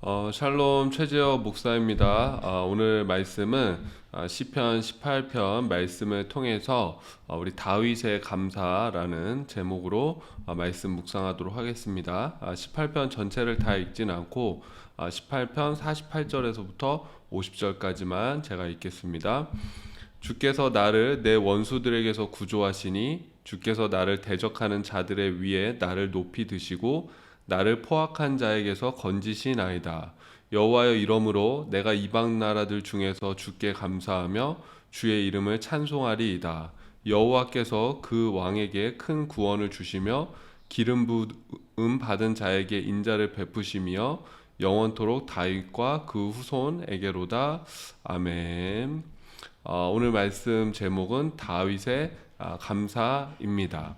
샬롬 최재혁 목사입니다. 오늘 말씀은 시편 18편 말씀을 통해서 우리 다윗의 감사라는 제목으로 말씀 묵상하도록 하겠습니다. 18편 전체를 다 읽진 않고 18편 48절에서부터 50절까지만 제가 읽겠습니다. 주께서 나를 내 원수들에게서 구조하시니 주께서 나를 대적하는 자들의 위에 나를 높이 드시고 나를 포악한 자에게서 건지시나이다. 여호와여, 이러므로 내가 이방 나라들 중에서 주께 감사하며 주의 이름을 찬송하리이다. 여호와께서 그 왕에게 큰 구원을 주시며 기름 부음 받은 자에게 인자를 베푸시며 영원토록 다윗과 그 후손에게로다. 아멘. 오늘 말씀 제목은 다윗의 감사입니다.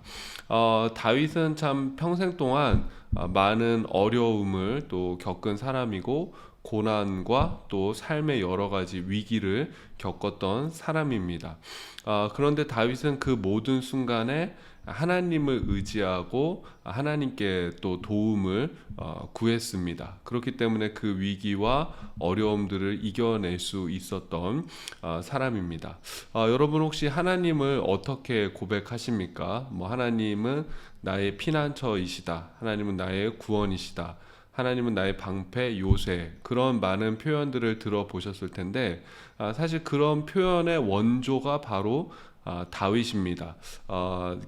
다윗은 참 평생 동안 많은 어려움을 또 겪은 사람이고 고난과 또 삶의 여러 가지 위기를 겪었던 사람입니다. 그런데 다윗은 그 모든 순간에 하나님을 의지하고 하나님께 또 도움을 구했습니다. 그렇기 때문에 그 위기와 어려움들을 이겨낼 수 있었던 사람입니다. 여러분 혹시 하나님을 어떻게 고백하십니까? 하나님은 나의 피난처이시다. 하나님은 나의 구원이시다. 하나님은 나의 방패, 요새, 그런 많은 표현들을 들어보셨을 텐데 사실 그런 표현의 원조가 바로 다윗입니다.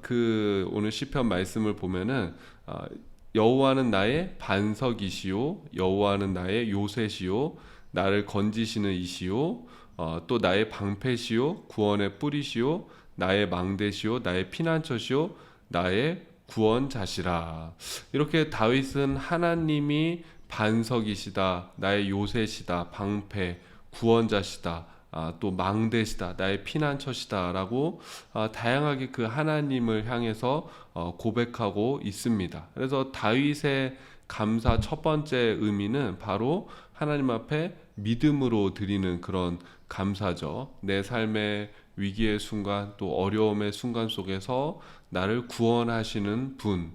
그 오늘 시편 말씀을 보면은 여호와는 나의 반석이시요, 여호와는 나의 요새시요, 나를 건지시는 이시요, 또 나의 방패시요, 구원의 뿌리시요, 나의 망대시요, 나의 피난처시요, 나의 구원자시라. 이렇게 다윗은 하나님이 반석이시다, 나의 요새시다, 방패, 구원자시다, 또 망대시다, 나의 피난처시다라고 다양하게 그 하나님을 향해서 고백하고 있습니다. 그래서 다윗의 감사 첫 번째 의미는 바로 하나님 앞에 믿음으로 드리는 그런 감사죠. 내 삶의 위기의 순간 또 어려움의 순간 속에서 나를 구원하시는 분,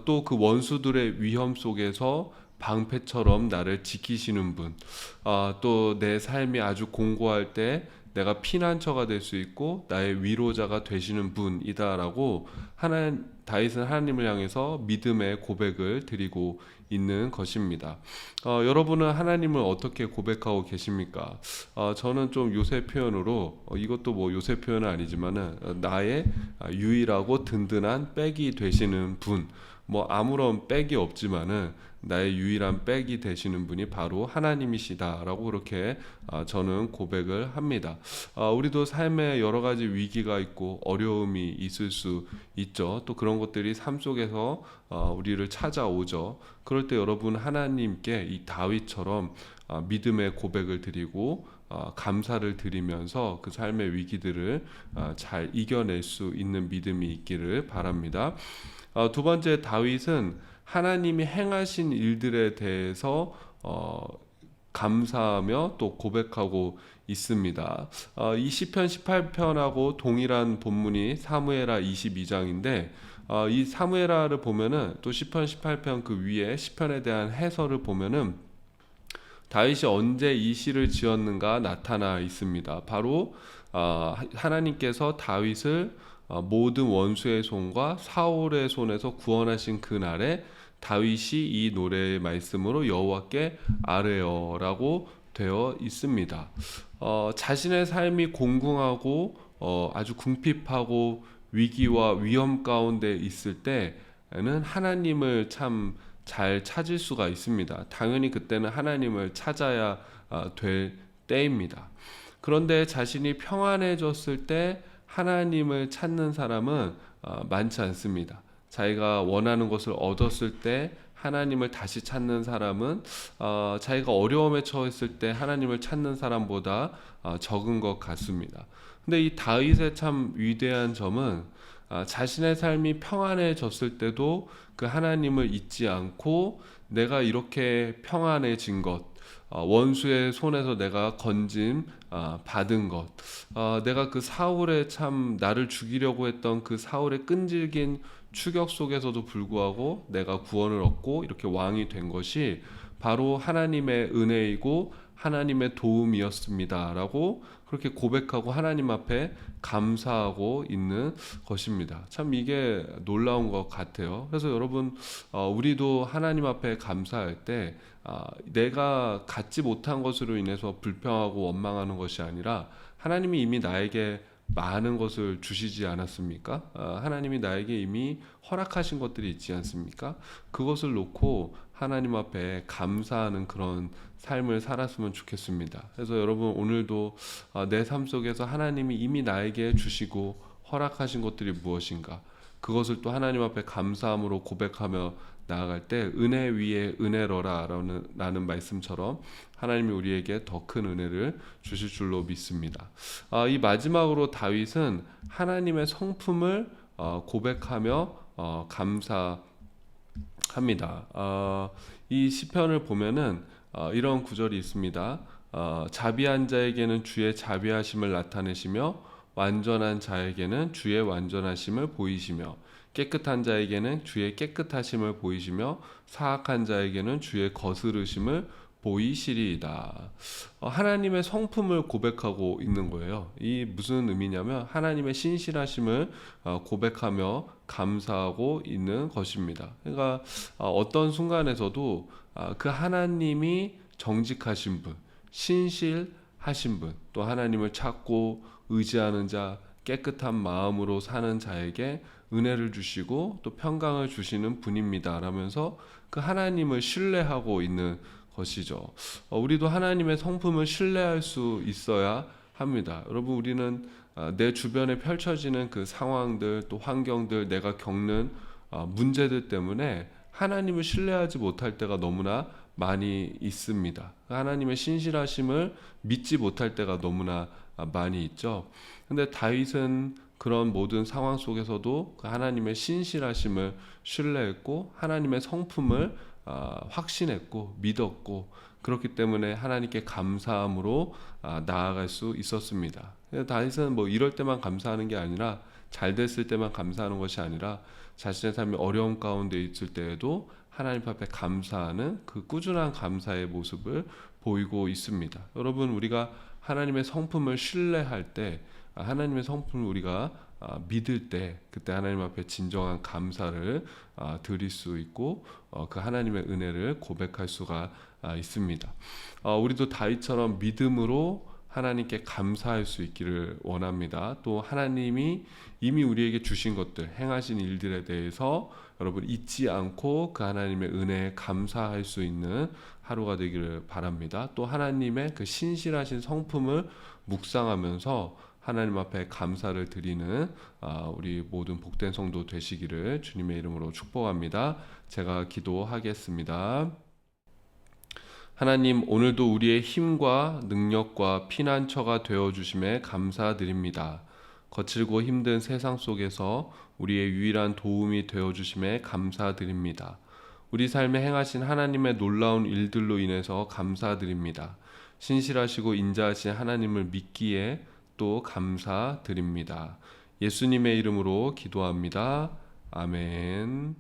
또 그 원수들의 위험 속에서 방패처럼 나를 지키시는 분, 또 내 삶이 아주 공고할 때 내가 피난처가 될 수 있고 나의 위로자가 되시는 분이다라고 다윗은 하나님을 향해서 믿음의 고백을 드리고 있는 것입니다. 여러분은 하나님을 어떻게 고백하고 계십니까? 저는 좀 요새 표현으로 이것도 요새 표현은 아니지만은 나의 유일하고 든든한 백이 되시는 분, 아무런 백이 없지만은 나의 유일한 백이 되시는 분이 바로 하나님이시다라고 그렇게 저는 고백을 합니다. 우리도 삶에 여러 가지 위기가 있고 어려움이 있을 수 있죠. 또 그런 것들이 삶 속에서 우리를 찾아오죠. 그럴 때 여러분 하나님께 이 다윗처럼 믿음의 고백을 드리고 감사를 드리면서 그 삶의 위기들을 잘 이겨낼 수 있는 믿음이 있기를 바랍니다. 두 번째, 다윗은 하나님이 행하신 일들에 대해서 감사하며 또 고백하고 있습니다. 이 시편 18편하고 동일한 본문이 사무엘하 22장인데 이 사무엘하를 보면은 또 시편 18편 그 위에 시편에 대한 해설을 보면은 다윗이 언제 이 시를 지었는가 나타나 있습니다. 바로 하나님께서 다윗을 모든 원수의 손과 사울의 손에서 구원하신 그날에 다윗이 이 노래의 말씀으로 여호와께 아뢰어라고 되어 있습니다. 자신의 삶이 공궁하고 아주 궁핍하고 위기와 위험 가운데 있을 때는 하나님을 참 잘 찾을 수가 있습니다. 당연히 그때는 하나님을 찾아야 될 때입니다. 그런데 자신이 평안해졌을 때 하나님을 찾는 사람은 많지 않습니다. 자기가 원하는 것을 얻었을 때 하나님을 다시 찾는 사람은 자기가 어려움에 처했을 때 하나님을 찾는 사람보다 적은 것 같습니다. 근데 이 다윗의 참 위대한 점은 자신의 삶이 평안해졌을 때도 그 하나님을 잊지 않고 내가 이렇게 평안해진 것, 원수의 손에서 내가 건짐 받은 것, 내가 그 사울의 참 나를 죽이려고 했던 그 사울의 끈질긴 추격 속에서도 불구하고 내가 구원을 얻고 이렇게 왕이 된 것이 바로 하나님의 은혜이고 하나님의 도움이었습니다라고 그렇게 고백하고 하나님 앞에 감사하고 있는 것입니다. 참 이게 놀라운 것 같아요. 그래서 여러분, 우리도 하나님 앞에 감사할 때 내가 갖지 못한 것으로 인해서 불평하고 원망하는 것이 아니라 하나님이 이미 나에게 많은 것을 주시지 않았습니까? 하나님이 나에게 이미 허락하신 것들이 있지 않습니까? 그것을 놓고 하나님 앞에 감사하는 그런 삶을 살았으면 좋겠습니다. 그래서 여러분, 오늘도 내 삶 속에서 하나님이 이미 나에게 주시고 허락하신 것들이 무엇인가? 그것을 또 하나님 앞에 감사함으로 고백하며 나아갈 때 은혜 위에 은혜로라 라는 말씀처럼 하나님이 우리에게 더 큰 은혜를 주실 줄로 믿습니다. 이 마지막으로 다윗은 하나님의 성품을 고백하며 감사합니다. 이 시편을 보면은 이런 구절이 있습니다. 자비한 자에게는 주의 자비하심을 나타내시며 완전한 자에게는 주의 완전하심을 보이시며 깨끗한 자에게는 주의 깨끗하심을 보이시며 사악한 자에게는 주의 거스르심을 보이시리이다. 하나님의 성품을 고백하고 있는 거예요. 이 무슨 의미냐면 하나님의 신실하심을 고백하며 감사하고 있는 것입니다. 그러니까 어떤 순간에서도 그 하나님이 정직하신 분, 신실하신 분, 또 하나님을 찾고 의지하는 자, 깨끗한 마음으로 사는 자에게 은혜를 주시고 또 평강을 주시는 분입니다 라면서 그 하나님을 신뢰하고 있는 것이죠. 우리도 하나님의 성품을 신뢰할 수 있어야 합니다. 여러분, 우리는 내 주변에 펼쳐지는 그 상황들, 또 환경들, 내가 겪는 문제들 때문에 하나님을 신뢰하지 못할 때가 너무나 많이 있습니다. 하나님의 신실하심을 믿지 못할 때가 너무나 많이 있죠. 근데 다윗은 그런 모든 상황 속에서도 그 하나님의 신실하심을 신뢰했고 하나님의 성품을 확신했고 믿었고, 그렇기 때문에 하나님께 감사함으로 나아갈 수 있었습니다. 다윗은 뭐 이럴 때만 감사하는 게 아니라, 잘 됐을 때만 감사하는 것이 아니라 자신의 삶이 어려움 가운데 있을 때에도 하나님 앞에 감사하는 그 꾸준한 감사의 모습을 보이고 있습니다. 여러분, 우리가 하나님의 성품을 신뢰할 때, 하나님의 성품을 우리가 믿을 때, 그때 하나님 앞에 진정한 감사를 드릴 수 있고 그 하나님의 은혜를 고백할 수가 있습니다. 우리도 다윗처럼 믿음으로 하나님께 감사할 수 있기를 원합니다. 또 하나님이 이미 우리에게 주신 것들, 행하신 일들에 대해서 여러분 잊지 않고 그 하나님의 은혜에 감사할 수 있는 하루가 되기를 바랍니다. 또 하나님의 그 신실하신 성품을 묵상하면서 하나님 앞에 감사를 드리는 우리 모든 복된 성도 되시기를 주님의 이름으로 축복합니다. 제가 기도하겠습니다. 하나님, 오늘도 우리의 힘과 능력과 피난처가 되어주심에 감사드립니다. 거칠고 힘든 세상 속에서 우리의 유일한 도움이 되어주심에 감사드립니다. 우리 삶에 행하신 하나님의 놀라운 일들로 인해서 감사드립니다. 신실하시고 인자하신 하나님을 믿기에 또 감사드립니다. 예수님의 이름으로 기도합니다. 아멘.